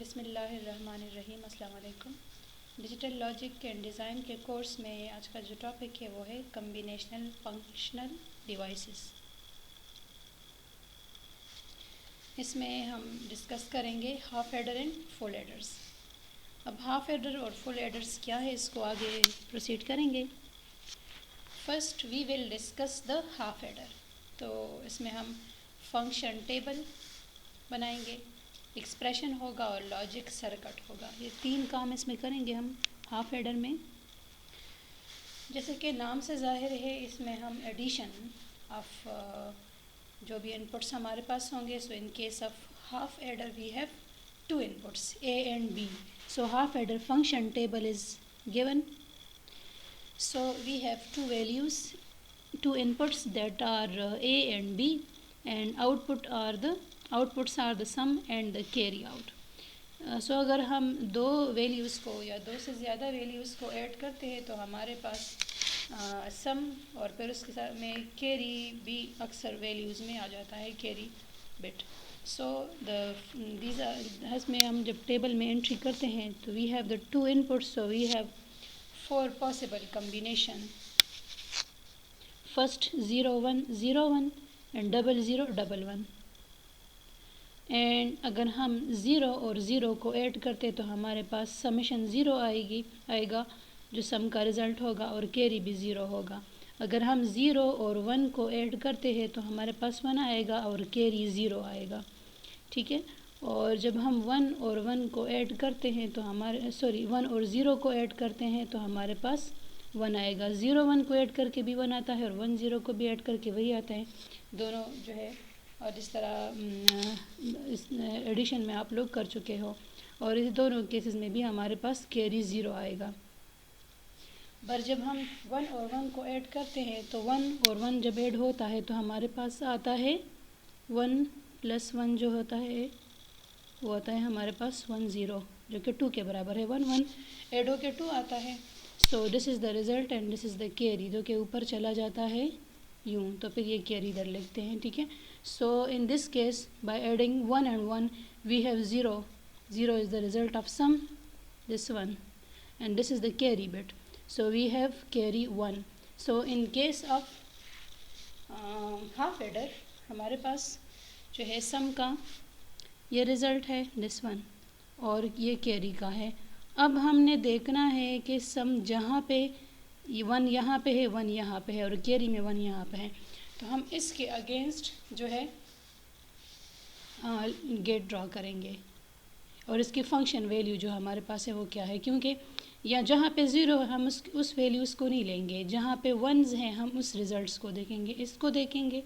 बिस्मिल्लाहिर्रहमानिर्रहीम। अस्सलाम वालेकुम। डिजिटल लॉजिक एंड डिज़ाइन के कोर्स में आज का जो टॉपिक है वो है कम्बिनेशनल फंक्शनल डिवाइसेस। इसमें हम डिस्कस करेंगे half adder and full adders. अब हाफ एडर और फुल एडर्स क्या है, इसको आगे प्रोसीड करेंगे। First we will discuss the half adder. तो इसमें हम फंक्शन टेबल बनाएंगे, एक्सप्रेशन होगा और लॉजिक सर्किट होगा। ये तीन काम इसमें करेंगे हम हाफ एडर में। जैसे कि नाम से जाहिर है, इसमें हम एडिशन ऑफ जो भी इनपुट्स हमारे पास होंगे। So in case of half adder we have two inputs A and B. So half adder function table is given. So we have two values, two inputs that are A and B, and outputs are the sum and the carry out. So अगर हम दो values को या दो से ज़्यादा values को add करते हैं तो हमारे पास सम और फिर उसके साथ में कैरी भी अक्सर वैल्यूज़ में आ जाता है, कैरी बिट। सो इसमें हम जब टेबल में एंट्री करते हैं तो we have the two inputs, so we have four possible combination. First 0 1 0 1 and 0 0 1 1. And अगर हम ज़ीरो और ज़ीरो को ऐड करते तो हमारे पास समेशन ज़ीरो आएगा जो सम का रिज़ल्ट होगा, और कैरी भी ज़ीरो होगा। अगर हम ज़ीरो और वन को ऐड करते हैं तो हमारे पास वन आएगा और कैरी ज़ीरो आएगा, ठीक है। और जब हम वन और वन को ऐड करते हैं तो वन और ज़ीरो को ऐड करते हैं तो हमारे पास वन आएगा। ज़ीरो वन को ऐड करके भी वन आता है और वन ज़ीरो को भी ऐड करके वही आता है, दोनों जो है। और जिस तरह इस एडिशन में आप लोग कर चुके हो, और इस दोनों केसेस में भी हमारे पास कैरी ज़ीरो आएगा। पर जब हम वन और वन को ऐड करते हैं तो वन और वन जब ऐड होता है तो हमारे पास आता है वन प्लस वन, जो होता है वो आता है हमारे पास 1 0, जो कि 2 के बराबर है। 1 1 ऐड हो के 2 आता है। सो this is the result and this is the carry, जो कि ऊपर चला जाता है यूँ, तो फिर ये कैरी इधर लिखते हैं, ठीक है। So in this case by adding 1 and 1 we have 0 0 is the result of sum this one and this is the carry bit. So we have carry 1। So in case of half adder हमारे पास जो है सम का ये result है this one, और ये carry का है। अब हमने देखना है कि सम जहाँ पे वन यहाँ पे है, वन यहाँ पे है, और कैरी में वन यहाँ पे है, तो हम इसके अगेंस्ट जो है गेट ड्रॉ करेंगे। और इसकी फंक्शन वैल्यू जो हमारे पास है वो क्या है, क्योंकि या जहाँ पे ज़ीरो हम उस वैल्यूज़ को नहीं लेंगे, जहाँ पे वन्स हैं हम उस रिज़ल्ट्स को देखेंगे, इसको देखेंगे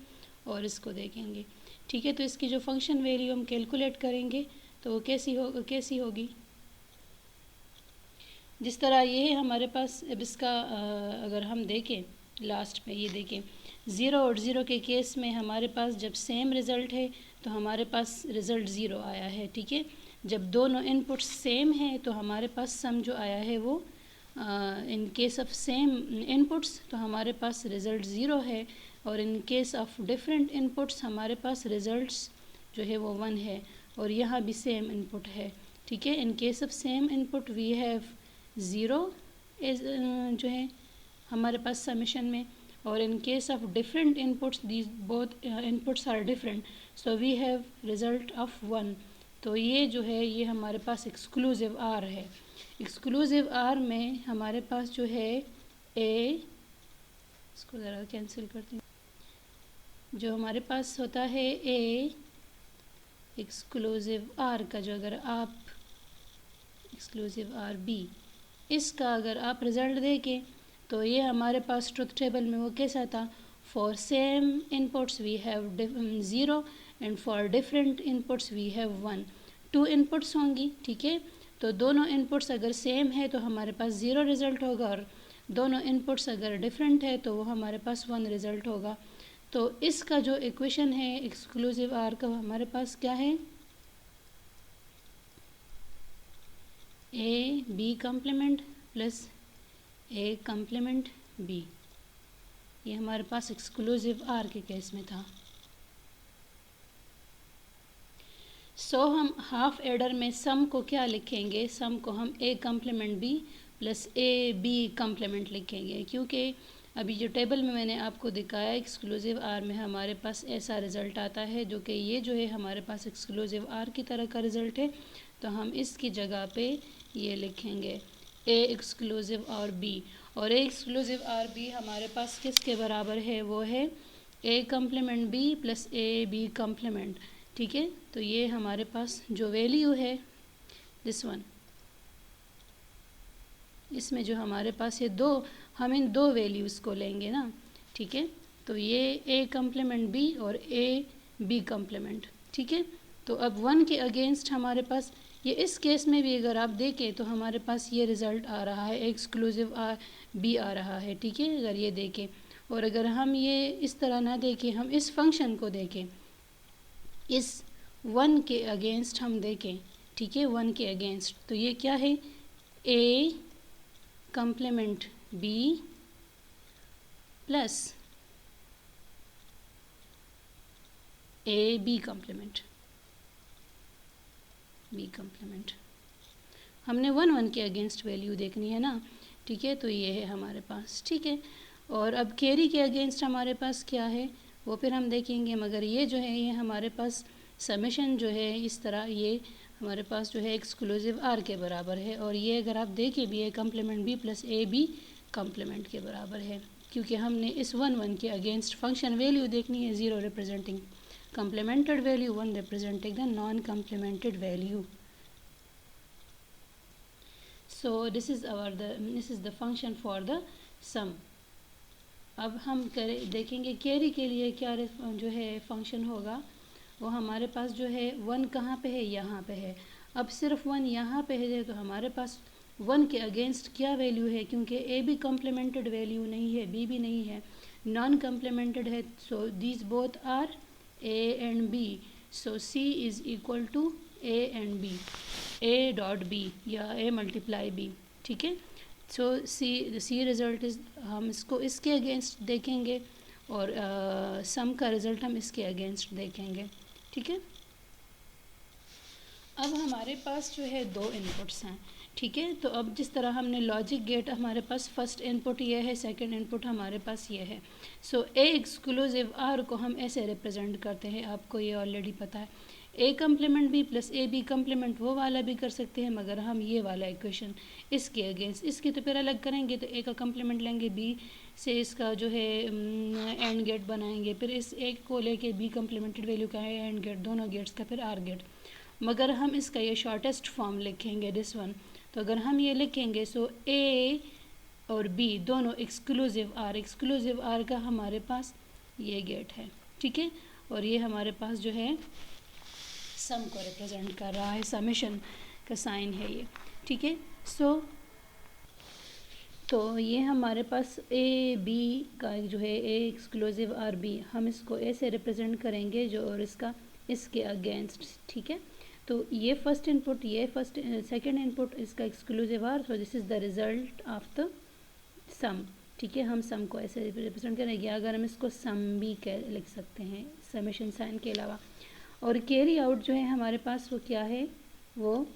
और इसको देखेंगे, ठीक है। तो इसकी जो फंक्शन वैल्यू हम कैलकुलेट करेंगे तो वो कैसी होगी, जिस तरह ये है हमारे पास। अब इसका अगर हम देखें लास्ट में, ये देखें ज़ीरो और ज़ीरो के केस में हमारे पास जब सेम रिज़ल्ट है तो हमारे पास रिज़ल्ट ज़ीरो आया है, ठीक है। जब दोनों इनपुट्स सेम हैं तो हमारे पास सम जो आया है वो इन केस ऑफ सेम इनपुट्स तो हमारे पास रिज़ल्ट ज़ीरो है, और in case of different inputs हमारे पास रिज़ल्ट्स जो है वो वन है, और यहाँ भी सेम इनपुट है, ठीक है। In case of same input we have zero is जो है हमारे पास समेशन में, और in case of different inputs these both inputs are different, so we have result of one. तो ये जो है ये हमारे पास एक्सक्लूसिव आर है। एक्सक्लूसिव आर में हमारे पास जो है ए, इसको ज़रा कैंसिल करती हूँ, जो हमारे पास होता है ए एक्सक्लूसिव आर का, जो अगर आप एक्सक्लूसिव आर बी, इसका अगर आप रिज़ल्ट देखें तो ये हमारे पास ट्रुथ टेबल में वो कैसा था, for same inputs we have zero and for different inputs we have one. Two inputs होंगी, ठीक है। तो दोनों इनपुट्स अगर सेम है तो हमारे पास ज़ीरो रिज़ल्ट होगा, और दोनों इनपुट्स अगर डिफरेंट है तो वो हमारे पास वन रिज़ल्ट होगा। तो इसका जो इक्वेशन है एक्सक्लूसिव आर का, हमारे पास क्या है, A B complement plus A complement B. ये हमारे पास एक्सक्लूसिव आर के केस में था। सो हम हाफ एडर में सम को क्या लिखेंगे, सम को हम A complement B plus A B complement लिखेंगे, क्योंकि अभी जो टेबल में मैंने आपको दिखाया एक्सक्लूसिव आर में हमारे पास ऐसा रिज़ल्ट आता है, जो कि ये जो है हमारे पास एक्सक्लूसिव आर की तरह का रिज़ल्ट है। तो हम इसकी जगह पे ये लिखेंगे ए एक्सक्लूसिव आर बी, और ए एक्सक्लूसिव आर बी हमारे पास किसके बराबर है, वो है A complement B plus A B complement. ठीक है, तो ये हमारे पास जो वैल्यू है दिस वन, इसमें जो हमारे पास ये दो, हम इन दो वैल्यूज़ को लेंगे ना। ठीक है, तो ये ए कम्प्लीमेंट बी और ए बी कम्प्लीमेंट। ठीक है, तो अब वन के अगेंस्ट हमारे पास ये, इस केस में भी अगर आप देखें तो हमारे पास ये रिज़ल्ट आ रहा है एक्सक्लूसिव बी आ रहा है। ठीक है, अगर ये देखें, और अगर हम ये इस तरह ना देखें, हम इस फंक्शन को देखें, इस वन के अगेंस्ट हम देखें, ठीक है, वन के अगेंस्ट, तो ये क्या है, A complement B plus A B complement, B complement. हमने वन के अगेंस्ट वैल्यू देखनी है ना। ठीक है, तो ये है हमारे पास। ठीक है, और अब कैरी के अगेंस्ट हमारे पास क्या है वो फिर हम देखेंगे, मगर ये जो है ये हमारे पास समेशन जो है इस तरह ये हमारे पास जो है एक्सक्लूसिव आर के बराबर है, और ये अगर आप देखें भी A complement B plus A B complement के बराबर है, क्योंकि हमने इस वन के अगेंस्ट फंक्शन वैल्यू देखनी है, 0 representing complemented value, 1 representing the non-complemented value. So this is the function for the sum. अब हम देखेंगे कैरी के लिए क्या जो है फंक्शन होगा, वो हमारे पास जो है वन कहाँ पे है, यहाँ पे है। अब सिर्फ वन यहाँ पे है, तो हमारे पास वन के अगेंस्ट क्या वैल्यू है, क्योंकि ए भी कम्प्लीमेंटेड वैल्यू नहीं है, बी भी नहीं है, नॉन कम्प्लीमेंटेड है। So these both are A and B, so C is equal to A and B, A dot B या A multiply B। ठीक है, so C रिज़ल्ट इस, हम इसको इसके अगेंस्ट देखेंगे, और सम का रिज़ल्ट हम इसके अगेंस्ट देखेंगे। ठीक है, अब हमारे पास जो है दो इनपुट्स हैं। ठीक है, तो अब जिस तरह हमने लॉजिक गेट, हमारे पास फर्स्ट इनपुट ये है, सेकंड इनपुट हमारे पास ये है। सो ए एक्सक्लूसिव आर को हम ऐसे रिप्रेजेंट करते हैं, आपको ये ऑलरेडी पता है। A complement B plus A B complement वो वाला भी कर सकते हैं, मगर हम ये वाला इक्वेशन इसके अगेंस्ट, इसकी तो फिर अलग करेंगे, तो ए का कम्प्लीमेंट लेंगे, बी से इसका जो है एंड गेट बनाएंगे, फिर इस ए को लेके बी कम्प्लीमेंटेड वैल्यू का है एंड गेट, दोनों गेट्स का फिर आर गेट। मगर हम इसका ये शॉर्टेस्ट फॉर्म लिखेंगे दिस वन, तो अगर हम ये लिखेंगे सो ए और बी दोनों एक्सक्लूसिव आर का हमारे पास ये गेट है। ठीक है, और ये हमारे पास जो है सम को रिप्रेजेंट कर रहा है, समेशन का साइन है ये। ठीक है, तो ये हमारे पास ए बी का जो है ए एक्सक्लूसिव आर बी, हम इसको ऐसे रिप्रेजेंट करेंगे जो, और इसका इसके अगेंस्ट। ठीक है, तो ये फर्स्ट इनपुट, ये फर्स्ट सेकंड इनपुट, इसका exclusive OR, so this is the result of the sum. ठीक है, हम सम को ऐसे रिप्रेजेंट करेंगे, अगर हम इसको सम भी लिख सकते हैं समेशन साइन के अलावा। और कैरी आउट जो है हमारे पास वो क्या है, वो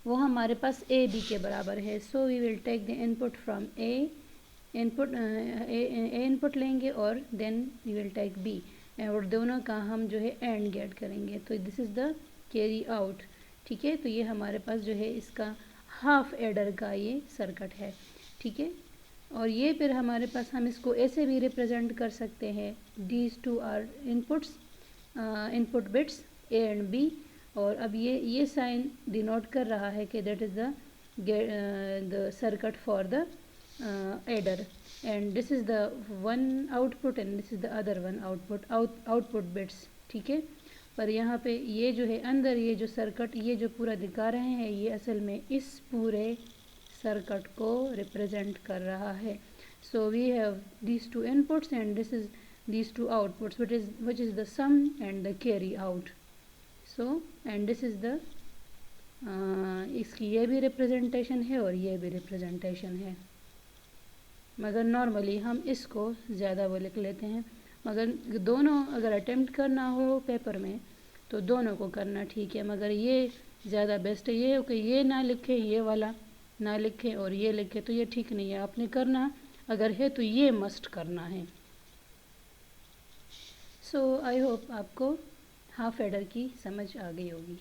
हमारे पास ए बी के बराबर है। So we will take the input from A input लेंगे, और then we will take B, और दोनों का हम जो है एंड गेट करेंगे, तो this is the carry out. ठीक है, तो ये हमारे पास जो है इसका हाफ एडर का ये सर्किट है। ठीक है, और ये फिर हमारे पास हम इसको ऐसे भी रिप्रेजेंट कर सकते हैं, these two are inputs, input bits A and B, और अब ये साइन डिनोट कर रहा है कि that is the circuit for the adder, and this is the one output and this is the other one output bits। ठीक है, पर यहाँ पे ये जो है अंदर ये जो सर्किट ये जो पूरा दिखा रहे हैं, ये असल में इस पूरे सर्किट को रिप्रेजेंट कर रहा है। So we have these two inputs and this is these two outputs, which is the sum and the carry out। so and this is the इसकी ये भी रिप्रेजेंटेशन है और ये भी रिप्रेजेंटेशन है, मगर नॉर्मली हम इसको ज़्यादा वो लिख लेते हैं। मगर दोनों अगर अटेम्प्ट करना हो पेपर में तो दोनों को करना ठीक है, मगर ये ज़्यादा बेस्ट है ये कि ये ना लिखें, ये वाला ना लिखें और ये लिखें, तो ये ठीक नहीं है। आपने करना अगर है तो ये मस्ट करना है। सो आई होप आपको हाफ एडर की समझ आ गई होगी।